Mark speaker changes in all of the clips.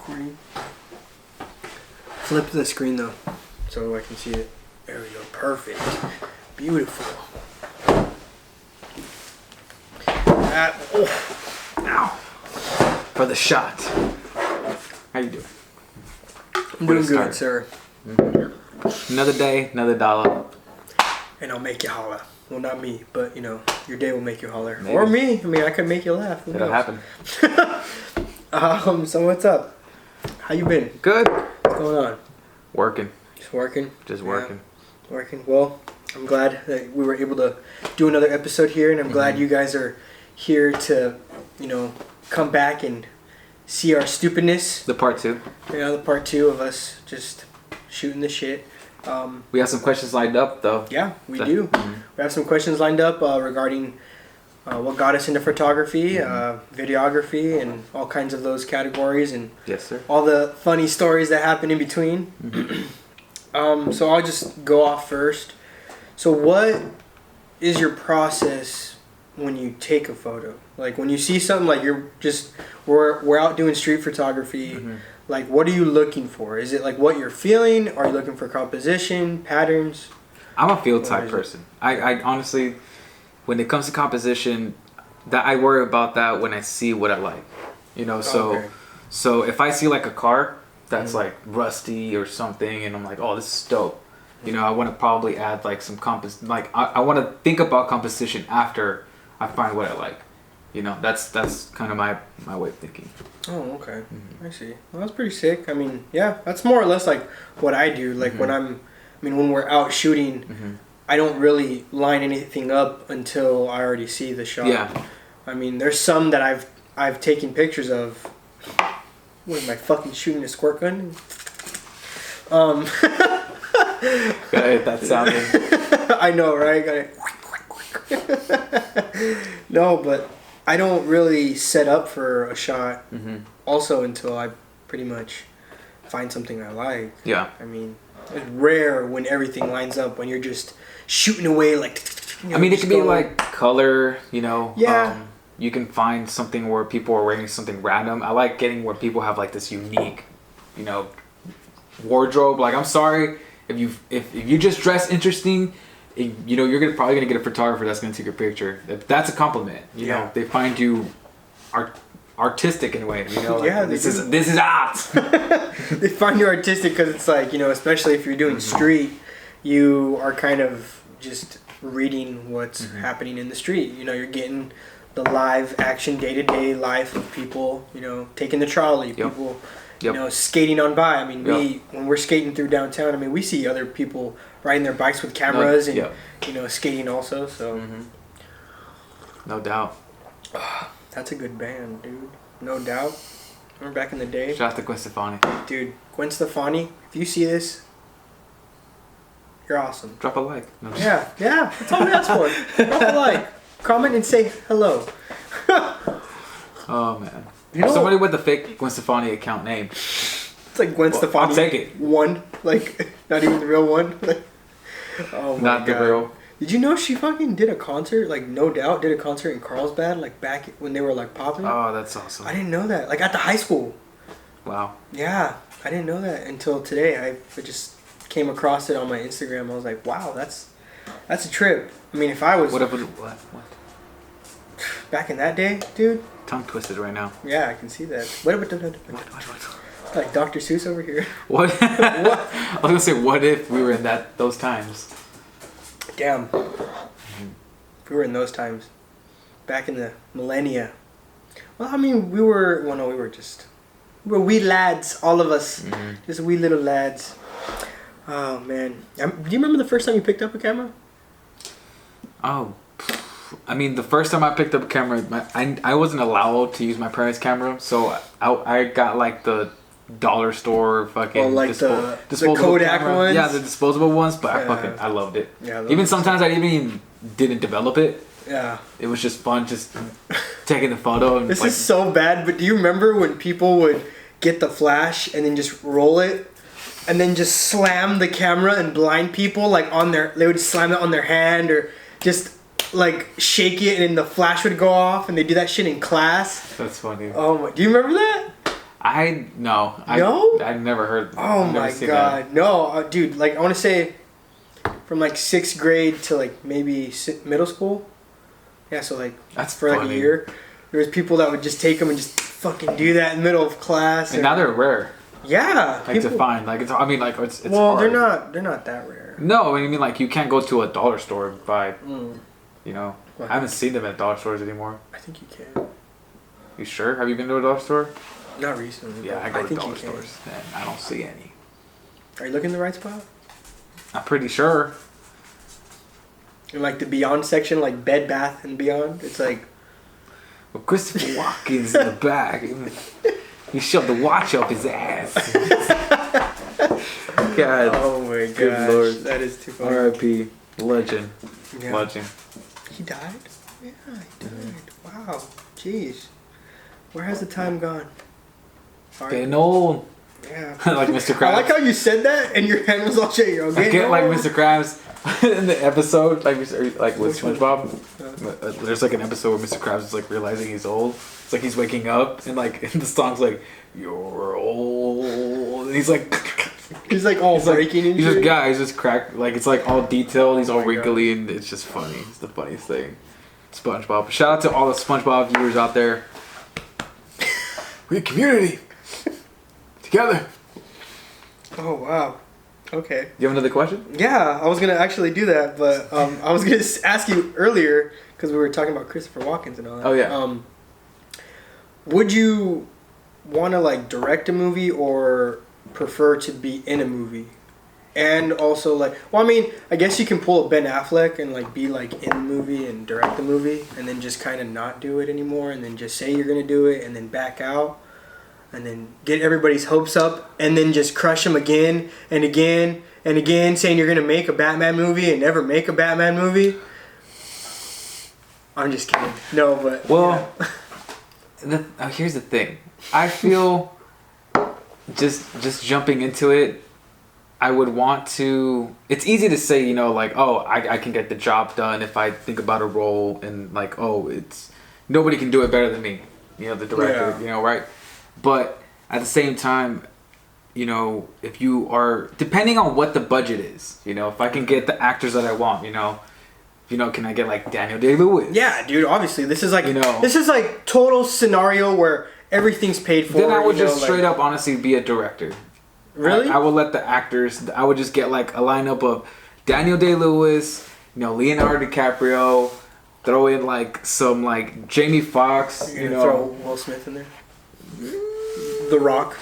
Speaker 1: Recording. Flip the screen though, so I can see it. There we go. Perfect. Beautiful. Ow. For the shot.
Speaker 2: How you doing?
Speaker 1: I'm doing good, sir.
Speaker 2: Mm-hmm. Another day, another dollar. And
Speaker 1: I'll make you holler. Well, not me, but you know, your day will make you holler.
Speaker 2: Maybe.
Speaker 1: Or me. I mean, I could make you laugh.
Speaker 2: It'll happen.
Speaker 1: So what's up? How you been?
Speaker 2: Good.
Speaker 1: What's going on?
Speaker 2: Working.
Speaker 1: Just working?
Speaker 2: Just working.
Speaker 1: Yeah. Working. Well, I'm glad that we were able to do another episode here, and I'm glad you guys are here to, you know, come back and see our stupidness.
Speaker 2: The part 2.
Speaker 1: Yeah, the part 2 of us just shooting the shit.
Speaker 2: We have some questions lined up, though.
Speaker 1: Yeah, we do. We have some questions lined up regarding what got us into photography, videography, and all kinds of those categories, and
Speaker 2: yes, sir.
Speaker 1: All the funny stories that happen in between. So I'll just go off first. So what is your process when you take a photo? Like when you see something, like we're out doing street photography. Like, what are you looking for? Is it like what you're feeling? Are you looking for composition, patterns?
Speaker 2: I'm a field type person. I honestly, when it comes to composition, that I worry about that when I see what I like. You know, so if I see like a car that's like rusty or something, and I'm like, oh, this is dope. You know, I want to probably add like some I want to think about composition after I find what I like. You know, that's kind of my way of thinking.
Speaker 1: Oh, okay. I see. Well, that's pretty sick. I mean, yeah, that's more or less like what I do. Like when we're out shooting, I don't really line anything up until I already see the shot.
Speaker 2: Yeah.
Speaker 1: I mean, there's some that I've taken pictures of. What am I fucking shooting a squirt gun?
Speaker 2: Gotta hit that sound in.
Speaker 1: I know, right? No, but I don't really set up for a shot also until I pretty much find something I like. Yeah. I mean, it's rare when everything lines up, when you're just shooting away like... You know,
Speaker 2: I mean, it could be like color, you know.
Speaker 1: Yeah.
Speaker 2: You can find something where people are wearing something random. I like getting where people have like this unique, you know, wardrobe. Like, I'm sorry if you just dress interesting, you know, you're probably gonna get a photographer that's gonna take your picture. That's a compliment. You know, they find you artistic in a way. You know, like, this is art.
Speaker 1: They find you artistic because it's like, you know, especially if you're doing street, you are kind of just reading what's happening in the street. You know, you're getting the live action, day-to-day life of people, you know, taking the trolley, people, you know, skating on by. I mean, when we're skating through downtown, I mean, we see other people riding their bikes with cameras and, you know, skating also, so.
Speaker 2: No doubt.
Speaker 1: That's a good band, dude. No doubt. Remember back in the day?
Speaker 2: Shout out to Gwen Stefani.
Speaker 1: Dude, Gwen Stefani, if you see this, you're awesome.
Speaker 2: Drop a like. No,
Speaker 1: yeah, that's all we ask for. Drop a like. Comment and say hello.
Speaker 2: Oh man, you know, somebody with a fake Gwen Stefani account name.
Speaker 1: It's like Gwen Stefani.
Speaker 2: I'll take it.
Speaker 1: One, like not even the real one. Oh my
Speaker 2: Not
Speaker 1: God.
Speaker 2: The real.
Speaker 1: Did you know she fucking did a concert? Like No Doubt did a concert in Carlsbad, like back when they were like popping.
Speaker 2: Oh, that's awesome.
Speaker 1: I didn't know that. Like at the high school.
Speaker 2: Wow.
Speaker 1: Yeah, I didn't know that until today. I just came across it on my Instagram. I was like, wow, that's a trip. I mean, if I was...
Speaker 2: What?
Speaker 1: Back in that day, dude?
Speaker 2: Tongue twisted right now.
Speaker 1: Yeah, I can see that. What? Like Dr. Seuss over here.
Speaker 2: What? What? I was going to say, what if we were in those times?
Speaker 1: Damn. If we were in those times. Back in the millennia. Well, I mean, we were wee lads, all of us. Just wee little lads. Oh, man. Do you remember the first time you picked up a camera?
Speaker 2: Oh, I mean, the first time I picked up a camera, I wasn't allowed to use my parents' camera, so I got like the dollar store fucking
Speaker 1: the
Speaker 2: disposable
Speaker 1: Kodak
Speaker 2: camera.
Speaker 1: ones?
Speaker 2: Yeah, the disposable ones, but I loved it. Yeah, even sometimes I even didn't develop it. Yeah. It was just fun just taking the photo. And
Speaker 1: this is so bad, but do you remember when people would get the flash and then just roll it? And then just slam the camera and blind people like they would slam it on their hand or just like shake it and then the flash would go off, and they do that shit in class.
Speaker 2: That's funny.
Speaker 1: Oh my, do you remember that?
Speaker 2: No. I've never heard.
Speaker 1: Oh my god, that. No, dude. Like I want to say, from like 6th grade to like maybe middle school. Yeah, so like
Speaker 2: that's
Speaker 1: for
Speaker 2: funny.
Speaker 1: Like a year, there was people that would just take them and just fucking do that in the middle of class.
Speaker 2: And now they're rare.
Speaker 1: Yeah,
Speaker 2: like people, to find like it's. I mean, like it's.
Speaker 1: Well,
Speaker 2: hard.
Speaker 1: they're not that rare.
Speaker 2: No, I mean like you can't go to a dollar store and buy. You know, well, I haven't seen them at dollar stores anymore.
Speaker 1: I think you can.
Speaker 2: You sure? Have you been to a dollar store?
Speaker 1: Not recently.
Speaker 2: Yeah, I go to dollar stores and I don't see any.
Speaker 1: Are you looking in the right spot?
Speaker 2: I'm pretty sure.
Speaker 1: In like the Beyond section, like Bed Bath and Beyond, it's like.
Speaker 2: Well, Christopher Walken's in the back. He shoved the watch up his ass. God.
Speaker 1: Oh my god.
Speaker 2: Good Lord.
Speaker 1: That is too funny.
Speaker 2: R.I.P. Legend. Yeah. Legend.
Speaker 1: He died? Yeah, he died. Wow. Jeez. Where has the time gone?
Speaker 2: Getting old.
Speaker 1: Yeah.
Speaker 2: Like Mr. Krabs.
Speaker 1: I like how you said that and your hand was all shaking.
Speaker 2: I get like Mr. Krabs in the episode, like with SpongeBob. There's like an episode where Mr. Krabs is like realizing he's old. It's like he's waking up and like and the song's like "You're old." And he's like
Speaker 1: all breaking.
Speaker 2: Like, he's just cracked. Like it's like all detailed. He's all wrinkly and it's just funny. It's the funniest thing. SpongeBob. Shout out to all the SpongeBob viewers out there. We're a community. Together.
Speaker 1: Oh wow. Okay.
Speaker 2: You have another question?
Speaker 1: Yeah, I was gonna actually do that, but I was gonna ask you earlier because we were talking about Christopher Walken and all that.
Speaker 2: Oh yeah.
Speaker 1: Would you want to like direct a movie or prefer to be in a movie? And also like, well, I mean, I guess you can pull a Ben Affleck and like be like in the movie and direct the movie, and then just kind of not do it anymore, and then just say you're gonna do it, and then back out. And then get everybody's hopes up, and then just crush them again and again and again, saying you're gonna make a Batman movie and never make a Batman movie. I'm just kidding. No, but
Speaker 2: well, yeah. Here's the thing. I feel just jumping into it. I would want to. It's easy to say, you know, like, oh, I can get the job done if I think about a role, and like, oh, it's nobody can do it better than me. You know, the director. Yeah. You know, right? But at the same time, you know, if you are, depending on what the budget is, you know, if I can get the actors that I want, you know, can I get like Daniel Day-Lewis?
Speaker 1: Yeah, dude. Obviously, this is like, this is like total scenario where everything's paid for.
Speaker 2: Then I would just straight up, honestly, be a director.
Speaker 1: Really?
Speaker 2: I would let the actors. I would just get like a lineup of Daniel Day-Lewis, you know, Leonardo DiCaprio. Throw in like some like Jamie Foxx.
Speaker 1: You know, throw Will Smith in there. The Rock.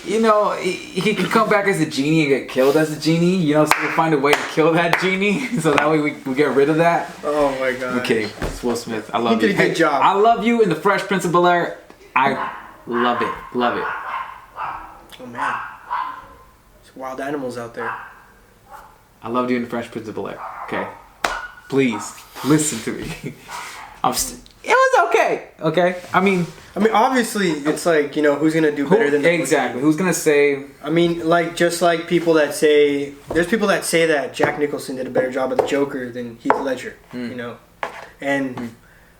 Speaker 2: You know, he could come back as a genie and get killed as a genie. You know, so we'll find a way to kill that genie, so that way we get rid of that.
Speaker 1: Oh my god.
Speaker 2: I'm kidding. It's Will Smith. I love you.
Speaker 1: He did a good job.
Speaker 2: I love you in The Fresh Prince of Bel-Air. I love it. Love it.
Speaker 1: Oh man. There's wild animals out there.
Speaker 2: I loved you in The Fresh Prince of Bel-Air. Okay. Please listen to me. It was okay. Okay. I mean,
Speaker 1: obviously, it's like, you know, who's gonna do better than
Speaker 2: exactly? Who's gonna say?
Speaker 1: I mean, like just like people that say, there's people that say that Jack Nicholson did a better job of the Joker than Heath Ledger. You know, and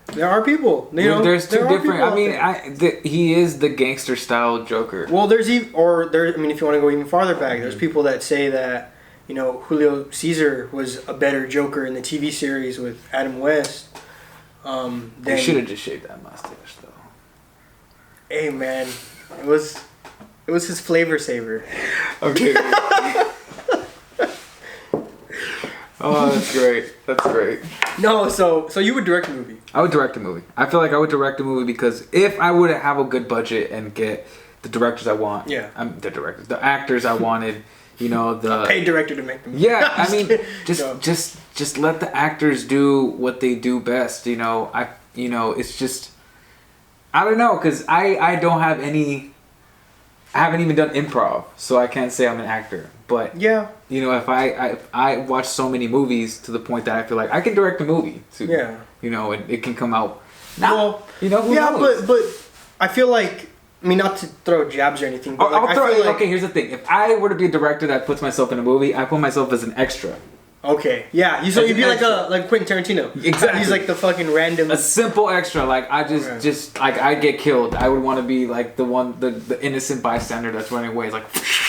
Speaker 1: there are people. You know,
Speaker 2: there's two different. I mean, he is the gangster style Joker.
Speaker 1: Well, I mean, if you want to go even farther back, there's people that say that, you know, Julio Caesar was a better Joker in the TV series with Adam West.
Speaker 2: They should have just shaved that mustache, though.
Speaker 1: Hey, man, it was his flavor saver.
Speaker 2: Okay. Oh, that's great. That's great.
Speaker 1: No, so you would direct a movie?
Speaker 2: I would direct a movie. I feel like I would direct a movie because if I would have a good budget and get the directors I want, the actors I wanted. You know, the
Speaker 1: paid director to make them.
Speaker 2: Yeah, I mean, just let the actors do what they do best. You know, it's just, I don't know, because I don't have any. I haven't even done improv, so I can't say I'm an actor. But
Speaker 1: yeah,
Speaker 2: you know, if I watch so many movies to the point that I feel like I can direct a movie. Too,
Speaker 1: yeah,
Speaker 2: you know, it can come out. Now,
Speaker 1: well,
Speaker 2: you know, who knows?
Speaker 1: but I feel like. I mean, not to throw jabs or anything, but
Speaker 2: okay, here's the thing. If I were to be a director that puts myself in a movie, I put myself as an extra.
Speaker 1: Okay, yeah. So you'd be like Quentin Tarantino.
Speaker 2: Exactly.
Speaker 1: He's like the fucking random.
Speaker 2: A simple extra. Like I just like I get killed. I would want to be like the innocent bystander that's running away, like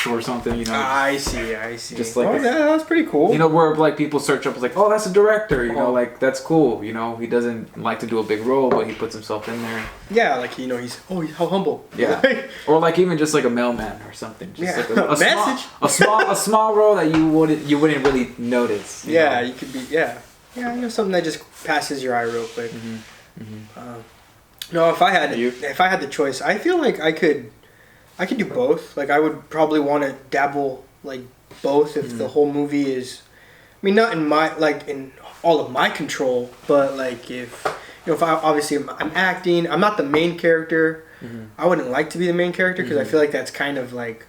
Speaker 2: or something. You know.
Speaker 1: I see.
Speaker 2: Just like
Speaker 1: that was pretty cool.
Speaker 2: You know, where like people search up like, oh, that's a director. You know, like that's cool. You know, he doesn't like to do a big role, but he puts himself in there.
Speaker 1: Yeah, like he's how humble.
Speaker 2: Yeah. Or like even just like a mailman or something. Just like a
Speaker 1: message.
Speaker 2: A small role that you wouldn't really notice.
Speaker 1: Yeah, know? You could be something that just passes your eye real quick. No, if I had the choice, I feel like I could do both. Like I would probably want to dabble like both if the whole movie is, I mean, not in my in all of my control, but like if if I'm acting, I'm not the main character. I wouldn't like to be the main character because I feel like that's kind of like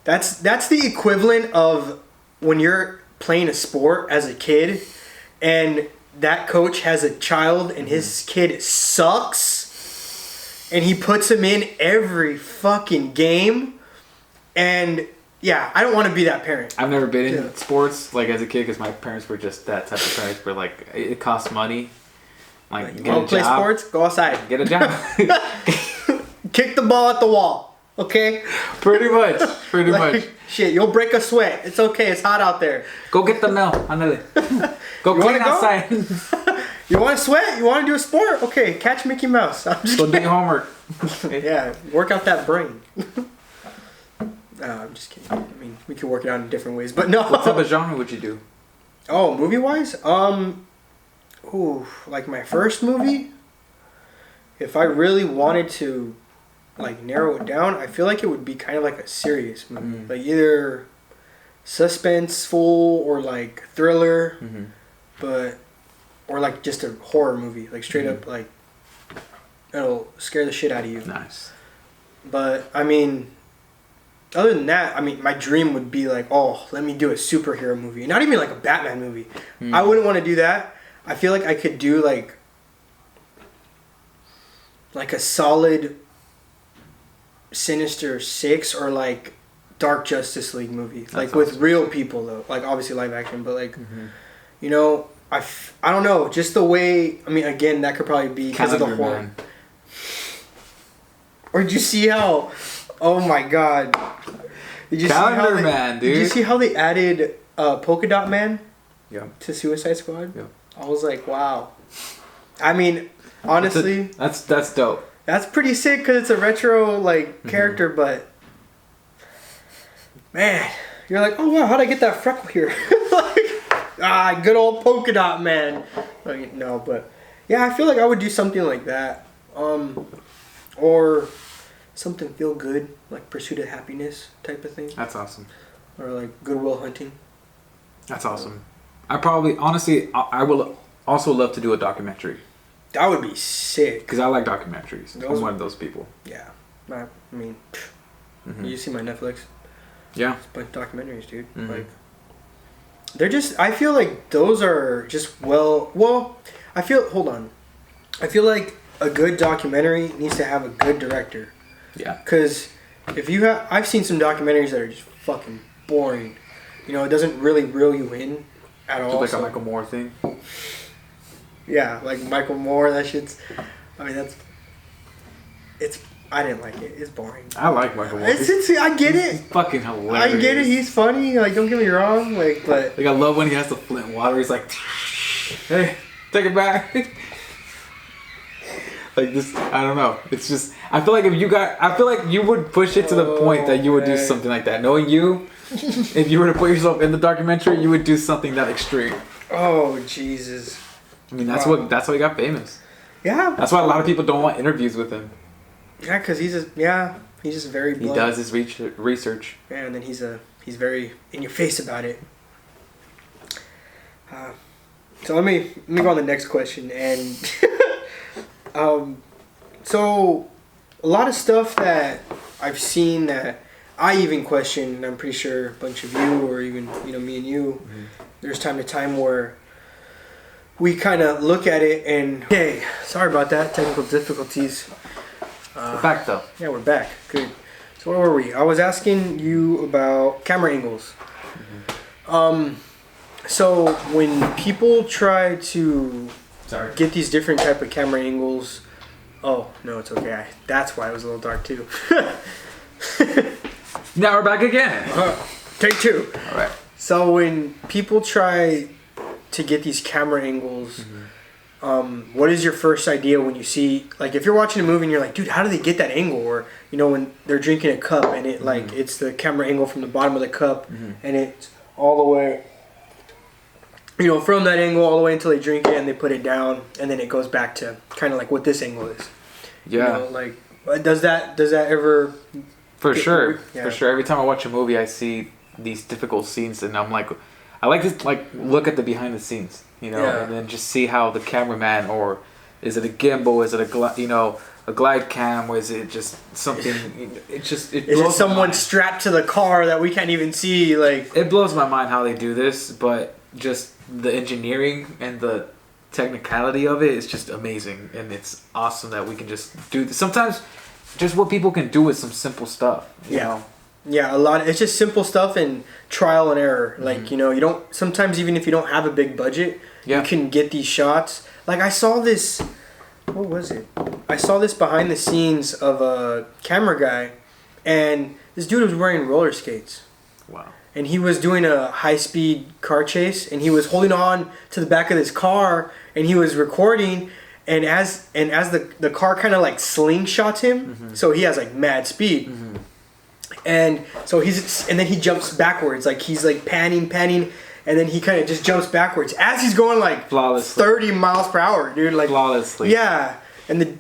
Speaker 1: that's the equivalent of when you're playing a sport as a kid and that coach has a child and his kid sucks and he puts him in every fucking game, and yeah, I don't want to be that parent.
Speaker 2: I've never been in sports like as a kid because my parents were just that type of parents where like it costs money. Like
Speaker 1: you want to play sports? Go outside.
Speaker 2: Get a job.
Speaker 1: Kick the ball at the wall. Okay?
Speaker 2: Pretty much.
Speaker 1: Shit, you'll break a sweat. It's okay. It's hot out there.
Speaker 2: Go get the mail. Go clean outside.
Speaker 1: You want to sweat? You want to do a sport? Okay, catch Mickey Mouse.
Speaker 2: Go do your homework.
Speaker 1: Yeah, work out that brain. I'm just kidding. I mean, we could work it out in different ways, but no.
Speaker 2: What type of genre would you do?
Speaker 1: Oh, movie-wise? Like my first movie? If I really wanted to like narrow it down, I feel like it would be kind of like a serious movie, like either suspenseful or like thriller, or like just a horror movie, like straight up like it'll scare the shit out of you.
Speaker 2: Nice.
Speaker 1: But I mean, other than that, I mean, my dream would be like, oh, let me do a superhero movie, not even like a Batman movie. I wouldn't want to do that. I feel like I could do like a solid Sinister Six or like Dark Justice League movie. That's like with real people though. Like obviously live action, but like, you know, I don't know. Just the way, I mean, again, that could probably be because of the horror. Or did you see how, oh my God. Did you
Speaker 2: Calendar Man, dude.
Speaker 1: Did you see how they added Polka Dot Man to Suicide Squad?
Speaker 2: Yeah.
Speaker 1: I was like, wow. I mean, honestly,
Speaker 2: that's dope.
Speaker 1: That's pretty sick because it's a retro like character, but man, you're like, oh wow, how'd I get that freckle here? Like, good old Polka Dot Man. Like, no, but yeah, I feel like I would do something like that, or something feel good like Pursuit of Happiness type of thing.
Speaker 2: That's awesome.
Speaker 1: Or like Good Will Hunting.
Speaker 2: That's awesome. I will also love to do a documentary.
Speaker 1: That would be sick.
Speaker 2: Because I like documentaries. I'm one of those people.
Speaker 1: Yeah. I mean, you see my Netflix?
Speaker 2: Yeah.
Speaker 1: It's a bunch of documentaries, dude. Like, they're just, I feel like those are just hold on. I feel like a good documentary needs to have a good director.
Speaker 2: Yeah.
Speaker 1: Because I've seen some documentaries that are just fucking boring. You know, it doesn't really reel you in at all.
Speaker 2: Like a Michael Moore thing?
Speaker 1: Yeah, like Michael Moore, that shit's, I mean, I didn't like it. It's boring.
Speaker 2: I like Michael Moore.
Speaker 1: I get it.
Speaker 2: He's fucking hilarious.
Speaker 1: I get it. He's funny. Like, don't get me wrong. But
Speaker 2: I love when he has the Flint water. He's like, hey, take it back. Like this, I don't know. It's just, I feel like you would push it to the point that you would do something like that. Knowing you, if you were to put yourself in the documentary, you would do something that extreme.
Speaker 1: Oh, Jesus.
Speaker 2: I mean, that's how he got famous.
Speaker 1: Yeah.
Speaker 2: That's why a lot of people don't want interviews with him.
Speaker 1: Yeah, because he's just very blunt.
Speaker 2: He does his research.
Speaker 1: Yeah, and then he's very in your face about it. So let me go on the next question, and so a lot of stuff that I've seen that I even question, and I'm pretty sure a bunch of you, or even me and you, there's time to time where we kind of look at it and, hey, sorry about that, technical difficulties.
Speaker 2: We're back though.
Speaker 1: Yeah, we're back. Good. So where were we? I was asking you about camera angles. So when people try to
Speaker 2: Sorry.
Speaker 1: get these different type of camera angles, oh no, it's okay. That's why it was a little dark too.
Speaker 2: Now we're back again.
Speaker 1: Take two.
Speaker 2: All right.
Speaker 1: So when people try to get these camera angles, what is your first idea when you see, like, if you're watching a movie and you're like, dude, how do they get that angle? Or, you know, when they're drinking a cup and it like it's the camera angle from the bottom of the cup and it's all the way, you know, from that angle all the way until they drink it and they put it down and then it goes back to kind of like what this angle is.
Speaker 2: Yeah.
Speaker 1: You know, like, does that ever?
Speaker 2: For sure.
Speaker 1: Yeah.
Speaker 2: For sure. Every time I watch a movie, I see these difficult scenes and I'm like, I like to like look at the behind the scenes, you know, and then just see how the cameraman, or is it a gimbal, is it a glide cam, or is it just something? Is
Speaker 1: it someone strapped to the car that we can't even see? Like,
Speaker 2: it blows my mind how they do this, but just the engineering and the technicality of it is just amazing, and it's awesome that we can just do this. Sometimes, just what people can do with some simple stuff. You know?
Speaker 1: Yeah, a lot. It's just simple stuff and trial and error. Like, you know, you don't. Sometimes even if you don't have a big budget, you can get these shots. Like, I saw this. What was it? I saw this behind the scenes of a camera guy, and this dude was wearing roller skates.
Speaker 2: Wow.
Speaker 1: And he was doing a high-speed car chase, and he was holding on to the back of this car, and he was recording. And as the car kind of like slingshots him, so he has like mad speed. And so then he jumps backwards, like he's like panning, and then he kind of just jumps backwards as he's going like
Speaker 2: flawlessly
Speaker 1: 30 miles per hour, dude. Like
Speaker 2: flawlessly.
Speaker 1: Yeah, and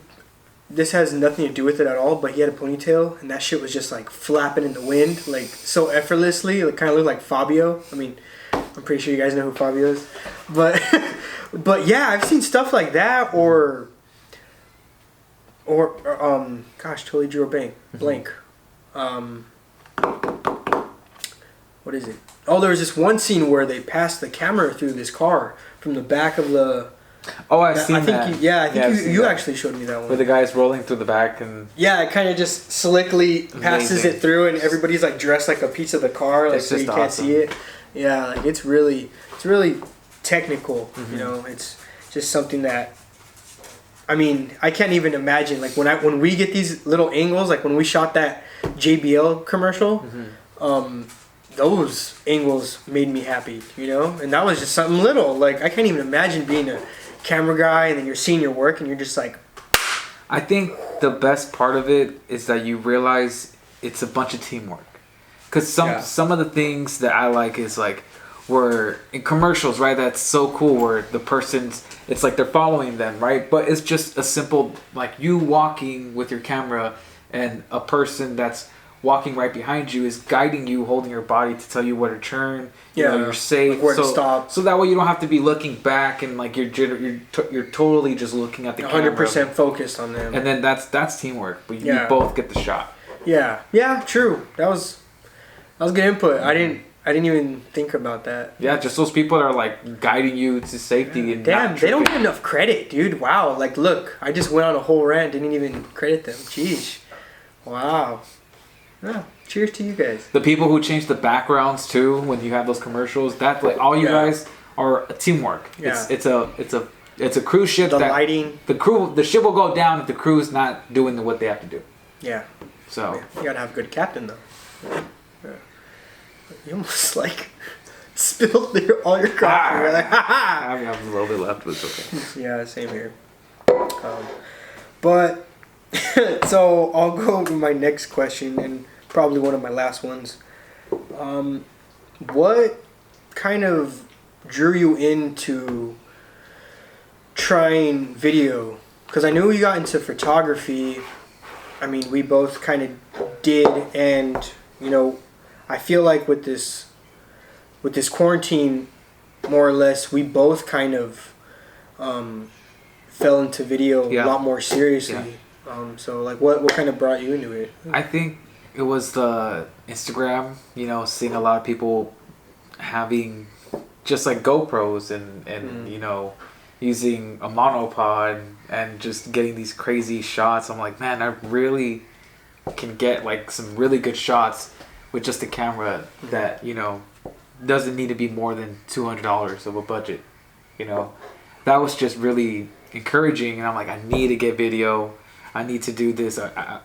Speaker 1: this has nothing to do with it at all, but he had a ponytail, and that shit was just like flapping in the wind, like so effortlessly. It kind of looked like Fabio. I mean, I'm pretty sure you guys know who Fabio is, but but yeah, I've seen stuff like that, or gosh, totally drew a blank. What is it? Oh, there was this one scene where they passed the camera through this car from the back of the.
Speaker 2: Oh, I've seen that.
Speaker 1: I think you actually showed me that one.
Speaker 2: Where the guy's rolling through the back and.
Speaker 1: Yeah, it kind of just slickly passes it through, and everybody's like dressed like a piece of the car, like so you can't see it. Yeah, like it's really technical. You know, it's just something that. I mean, I can't even imagine. Like when we get these little angles, like when we shot that JBL commercial, those angles made me happy, you know? And that was just something little. Like, I can't even imagine being a camera guy and then you're seeing your work and you're just like...
Speaker 2: I think the best part of it is that you realize it's a bunch of teamwork. Because some of the things that I like is like, where in commercials, right, that's so cool where the person's, it's like they're following them, right? But it's just a simple, like you walking with your camera and a person that's walking right behind you is guiding you, holding your body to tell you where to turn. You know, you're safe.
Speaker 1: Like where to stop.
Speaker 2: So that way you don't have to be looking back and like you're totally just looking at the 100% camera.
Speaker 1: 100% focused on them.
Speaker 2: And then that's teamwork. But you both get the shot.
Speaker 1: Yeah, true. That was good input. I didn't even think about that.
Speaker 2: Yeah, just those people that are like guiding you to safety and
Speaker 1: damn, they don't get enough credit, dude. Wow. Like, look, I just went on a whole rant, didn't even credit them. Jeez. Wow. Yeah, cheers to you guys.
Speaker 2: The people who change the backgrounds too when you have those commercials, that like all you guys are teamwork. Yeah. It's a cruise ship.
Speaker 1: The lighting.
Speaker 2: The ship will go down if the crew's not doing what they have to do.
Speaker 1: Yeah.
Speaker 2: So
Speaker 1: you gotta have a good captain though. Yeah. You almost like spilled all your coffee. You're like,
Speaker 2: I have a little bit left, but it's okay.
Speaker 1: Yeah, same here. But so I'll go to my next question and probably one of my last ones. What kind of drew you into trying video? Because I knew you got into photography. I mean, we both kind of did, and you know, I feel like with this quarantine, more or less, we both kind of fell into video a lot more seriously. Yeah. So like, what kind of brought you into it?
Speaker 2: I think it was the Instagram. You know, seeing a lot of people having just like GoPros and you know, using a monopod and just getting these crazy shots. I'm like, man, I really can get like some really good shots with just a camera that, you know, doesn't need to be more than $200 of a budget. You know, that was just really encouraging, and I'm like, I need to get video. I need to do this. I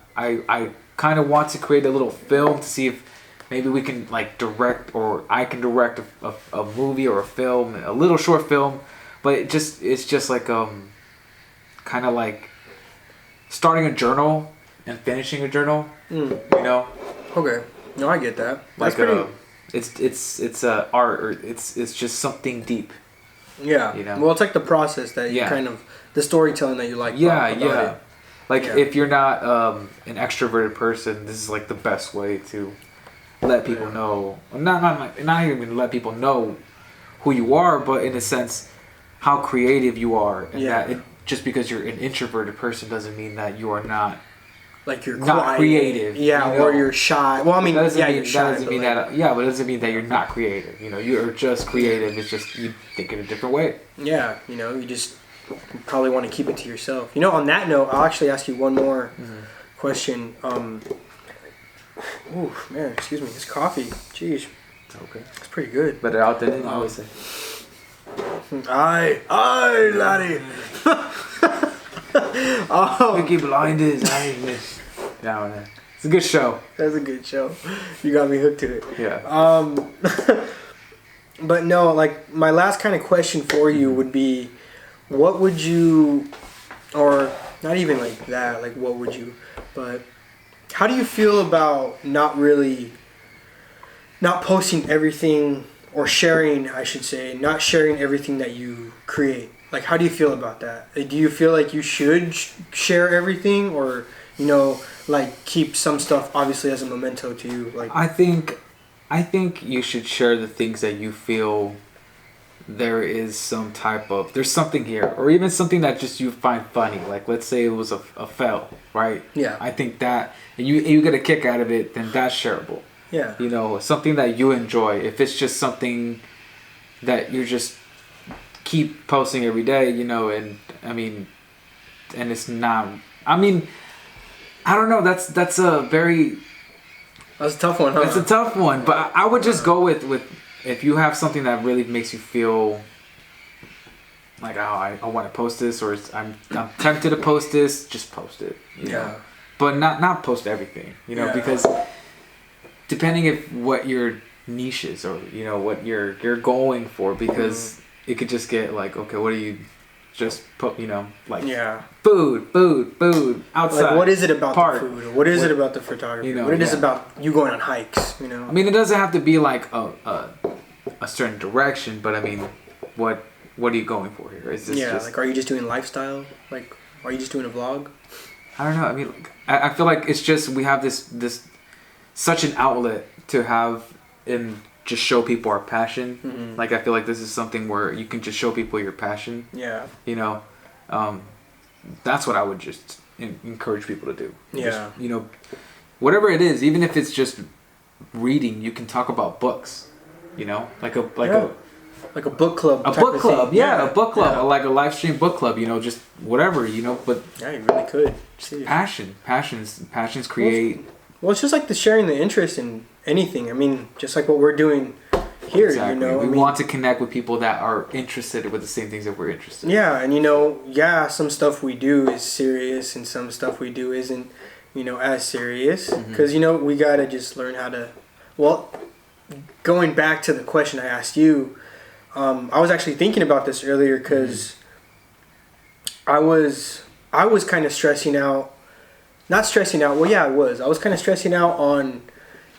Speaker 2: kind of want to create a little film to see if maybe we can like direct, or I can direct a movie or a film, a little short film. But it's just like kind of like starting a journal and finishing a journal. You know.
Speaker 1: Okay. No, I get that.
Speaker 2: That's like it's art, or it's just something deep.
Speaker 1: Yeah.
Speaker 2: You know?
Speaker 1: Well, it's like the process that you kind of, the storytelling that you like.
Speaker 2: Yeah,
Speaker 1: about
Speaker 2: yeah.
Speaker 1: it.
Speaker 2: Like if you're not an extroverted person, this is like the best way to let people know. Not even let people know who you are, but in a sense, how creative you are. And that just because you're an introverted person doesn't mean that you are not.
Speaker 1: Like you're
Speaker 2: not
Speaker 1: quiet.
Speaker 2: creative,
Speaker 1: yeah,
Speaker 2: you know?
Speaker 1: Or you're shy. Well, I mean, you're shy.
Speaker 2: But it doesn't mean that you're not creative. You know, you're just creative. It's just you think in a different way.
Speaker 1: Yeah, you know, you just probably want to keep it to yourself. You know, on that note, I'll actually ask you one more question. Ooh, man, excuse me, this coffee, jeez,
Speaker 2: Okay,
Speaker 1: it's pretty good.
Speaker 2: better out than in, I always say.
Speaker 1: Aye, laddie.
Speaker 2: Peaky Blinders, down there. It's a good show.
Speaker 1: That's a good show. You got me hooked to it.
Speaker 2: Yeah.
Speaker 1: But no, like my last kind of question for you would be, what would you, or not even like that, like what would you, but how do you feel about not posting everything, or sharing, I should say, not sharing everything that you create? Like, how do you feel about that? Do you feel like you should share everything, or, you know, like keep some stuff obviously as a memento to you? Like,
Speaker 2: I think you should share the things that you feel there is some type of, there's something here, or even something that just you find funny. Like, let's say it was a fail, right?
Speaker 1: Yeah.
Speaker 2: I think that, and you get a kick out of it, then that's shareable.
Speaker 1: Yeah.
Speaker 2: You know, something that you enjoy. If it's just something that you just keep posting every day, you know, and I mean, and it's not, I mean, I don't know, that's a
Speaker 1: tough one, huh?
Speaker 2: It's a tough one, but I would just go with if you have something that really makes you feel like, oh, I want to post this, or I'm tempted to post this, just post it. You know? But not post everything, you know, because depending if what your niche is, or, you know, what you're going for, because it could just get like, okay, what do you just put, you know, like food outside. Like,
Speaker 1: what is it about the food? What is it about the photography? You know, what it is about you going on hikes? You know,
Speaker 2: I mean, it doesn't have to be like a certain direction, but I mean, what are you going for here? Is this just,
Speaker 1: like, are you just doing lifestyle? Like, are you just doing a vlog?
Speaker 2: I don't know. I mean, like, I feel like it's just, we have this such an outlet to have and just show people our passion. Mm-hmm. Like, I feel like this is something where you can just show people your passion. Yeah. You know, that's what I would just encourage people to do. Yeah. Just, you know, whatever it is, even if it's just reading, you can talk about books. You know, like a book club.
Speaker 1: A book club,
Speaker 2: a book club, like a live stream book club. You know, just whatever. You know, but
Speaker 1: yeah, you really could.
Speaker 2: Passions create.
Speaker 1: Well, it's just like the sharing the interest in anything. I mean, just like what we're doing here. Exactly. You know,
Speaker 2: we want to connect with people that are interested with the same things that we're interested in.
Speaker 1: Yeah, and you know, some stuff we do is serious, and some stuff we do isn't, you know, as serious. Because you know, we gotta just learn how to. Well, going back to the question I asked you, I was actually thinking about this earlier because I was kind of stressing out. Not stressing out. Well, yeah, I was. I was kind of stressing out on,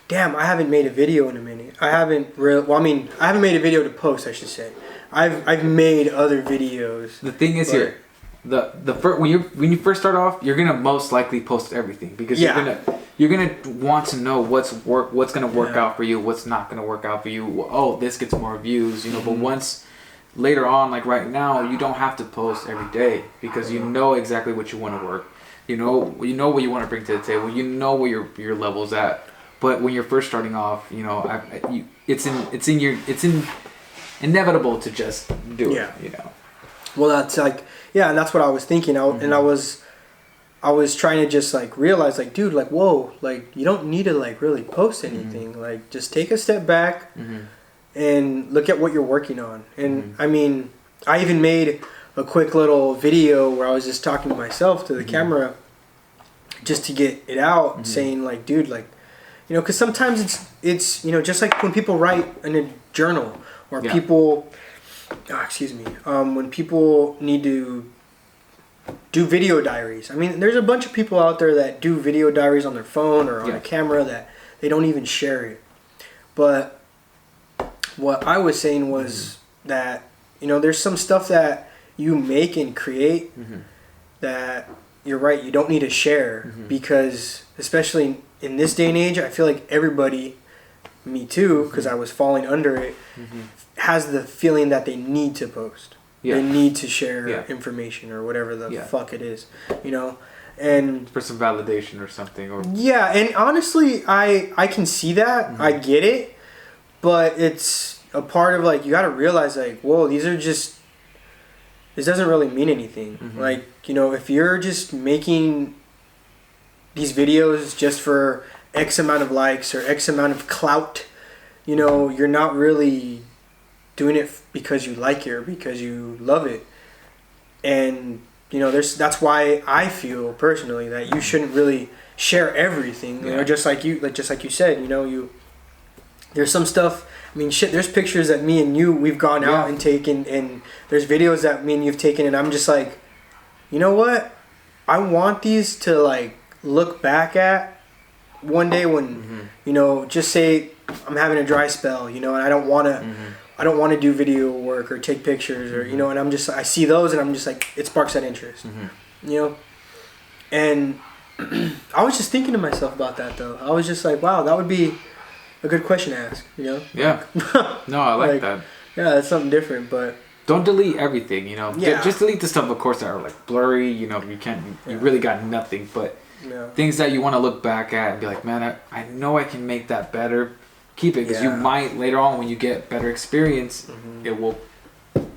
Speaker 1: damn, I haven't made a video in a minute. I haven't made a video to post, I should say. I've made other videos.
Speaker 2: The thing is here, the first, when you first start off, you're gonna most likely post everything because you're gonna want to know what's gonna work out for you, what's not gonna work out for you. Oh, this gets more views, you know. But once later on, like right now, you don't have to post every day because you know exactly what you want to work. You know what you want to bring to the table. You know where your level's at. But when you're first starting off, you know, it's inevitable to just do it. You know.
Speaker 1: Well, that's like, and that's what I was thinking. And I was trying to just like realize, like, dude, like, whoa, like, you don't need to like really post anything. Like, just take a step back and look at what you're working on. And I mean, I even made a quick little video where I was just talking to myself, to the camera, just to get it out, saying like, dude, like, you know, because sometimes it's, you know, just like when people write in a journal, or people, when people need to do video diaries. I mean, there's a bunch of people out there that do video diaries on their phone or on a camera that they don't even share it. But what I was saying was that, you know, there's some stuff that you make and create that, you're right, you don't need to share, because especially in this day and age, I feel like everybody, me too, because I was falling under it, has the feeling that they need to post. They need to share information or whatever the fuck it is, you know, and
Speaker 2: for some validation or something. Or
Speaker 1: and honestly, I can see that, I get it, but it's a part of like, you got to realize like, whoa, these are just, this doesn't really mean anything. Like, you know, if you're just making these videos just for X amount of likes or X amount of clout, you know, you're not really doing it because you like it or because you love it. And, you know, that's why I feel personally that you shouldn't really share everything. You know, just like you said, you know, there's some stuff, I mean, shit, there's pictures that me and you, we've gone out and taken, and there's videos that me and you've taken, and I'm just like, you know what? I want these to, like, look back at one day when, you know, just say I'm having a dry spell, you know, and I don't want to do video work or take pictures or, you know, and I see those and I'm just like, it sparks that interest, you know? And I was just thinking to myself about that, though. I was just like, wow, that would be a good question to ask, you know?
Speaker 2: Yeah. No, I like that.
Speaker 1: Yeah, that's something different, but
Speaker 2: don't delete everything, you know?
Speaker 1: Yeah.
Speaker 2: Just delete the stuff, of course, that are like blurry, you know, you really got nothing, but things that you want to look back at and be like, man, I know I can make that better. Keep it, because you might later on, when you get better experience, it will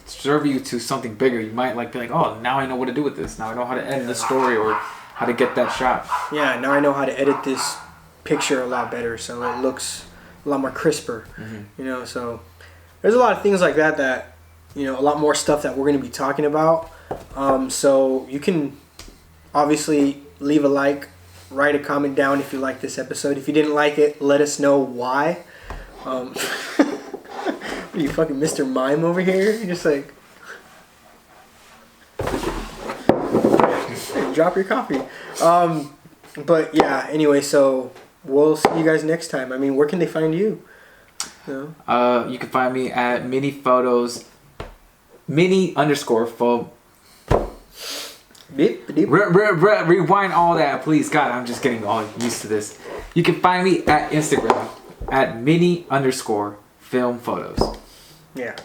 Speaker 2: serve you to something bigger. You might like be like, oh, now I know what to do with this. Now I know how to edit the story or how to get that shot. Yeah,
Speaker 1: now I know how to edit this picture a lot better, so it looks a lot more crisper. You know, so there's a lot of things like that, you know, a lot more stuff that we're going to be talking about. So you can obviously leave a like, write a comment down if you like this episode. If you didn't like it, let us know why. What are you, fucking Mr. Mime over here? You're just like, drop your coffee. But yeah, anyway, so we'll see you guys next time. I mean, where can they find you? You know?
Speaker 2: You can find me at mini_photos. Rewind all that, please. God, I'm just getting all used to this. You can find me at Instagram at mini_film photos.
Speaker 1: Yeah.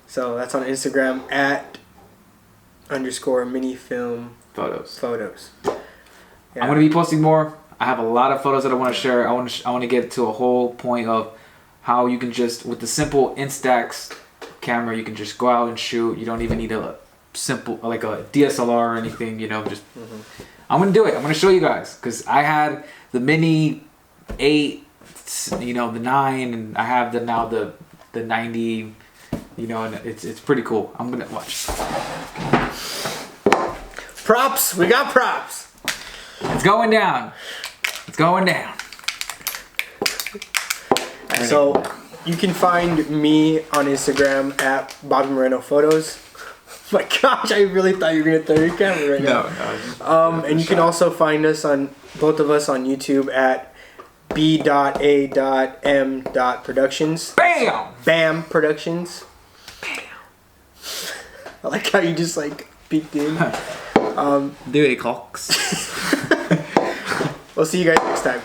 Speaker 1: So that's on Instagram at _minifilm photos. Yeah.
Speaker 2: I'm gonna be posting more. I have a lot of photos that I want to share. I want to get to a whole point of how you can just, with the simple Instax camera, you can just go out and shoot. You don't even need a simple, like a DSLR or anything, you know, just I'm gonna do it. I'm gonna show you guys, because I had the Mini 8, you know, the 9, and I have the 90, you know, and it's pretty cool. I'm gonna watch.
Speaker 1: Props, we got props.
Speaker 2: It's going down. It's going down.
Speaker 1: So you can find me on Instagram at Bobby Moreno Photos. My gosh, I really thought you were gonna throw your camera right now. No. And you can also find us both of us on YouTube at b.a.m.productions. Bam Productions. Bam. I like how you just like peeked in.
Speaker 2: Do it, cocks.
Speaker 1: We'll see you guys next time.